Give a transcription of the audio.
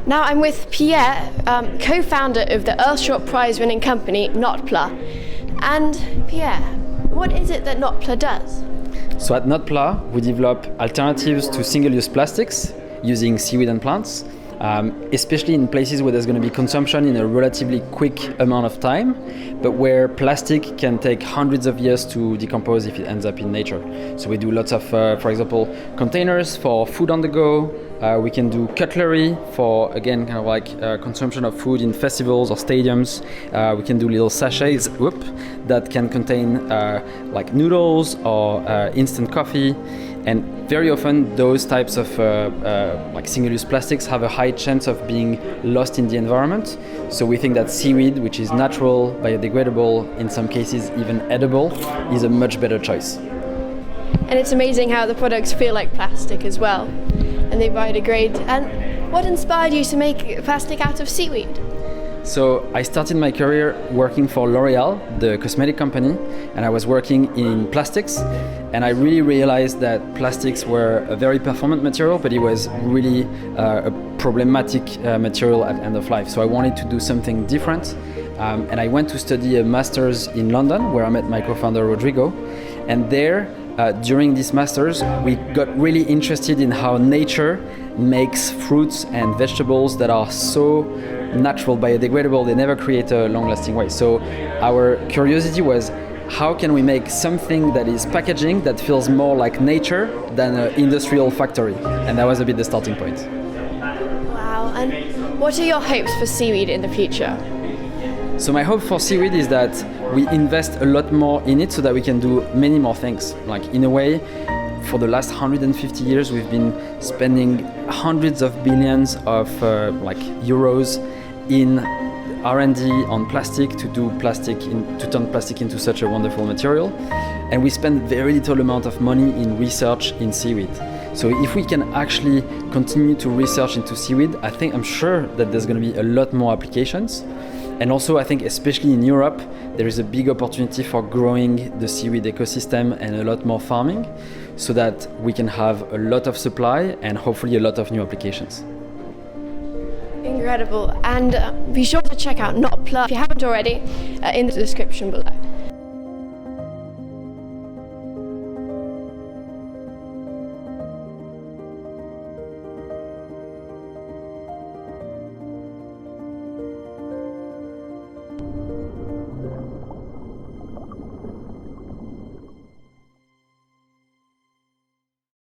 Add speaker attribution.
Speaker 1: Now I'm with Pierre, co-founder of the Earthshot Prize winning company Notpla. And Pierre, what is it that Notpla does?
Speaker 2: So at Notpla, we develop alternatives to single-use plastics using seaweed and plants, especially in places where there's going to be consumption in a relatively quick amount of time, but where plastic can take hundreds of years to decompose if it ends up in nature. So we do lots of, for example, containers for food on the go. We can do cutlery for, again, kind of like consumption of food in festivals or stadiums. We can do little sachets that can contain like noodles or instant coffee. And very often those types of like single-use plastics have a high chance of being lost in the environment. So we think that seaweed, which is natural, biodegradable, in some cases even edible, is a much better choice.
Speaker 1: And it's amazing how the products feel like plastic as well, and they biodegrade. And what inspired you to make plastic out of seaweed?
Speaker 2: So I started my career working for L'Oreal, the cosmetic company, and I was working in plastics. And I really realized that plastics were a very performant material, but it was really a problematic material at end of life. So I wanted to do something different. And I went to study a master's in London, where I met my co-founder Rodrigo. And there, during this master's, we got really interested in how nature makes fruits and vegetables that are so natural, biodegradable, they never create a long-lasting waste. So our curiosity was, how can we make something that is packaging that feels more like nature than an industrial factory? And that was a bit the starting point.
Speaker 1: Wow, and what are your hopes for seaweed in the future?
Speaker 2: So my hope for seaweed is that we invest a lot more in it so that we can do many more things. Like, in a way, for the last 150 years, we've been spending hundreds of billions of euros in R&D on plastic to turn plastic into such a wonderful material. And we spend very little amount of money in research in seaweed. So if we can actually continue to research into seaweed, I'm sure that there's going to be a lot more applications. And also, I think, especially in Europe, there is a big opportunity for growing the seaweed ecosystem and a lot more farming, so that we can have a lot of supply and hopefully a lot of new applications.
Speaker 1: Incredible. And be sure to check out Notpla if you haven't already in the description below.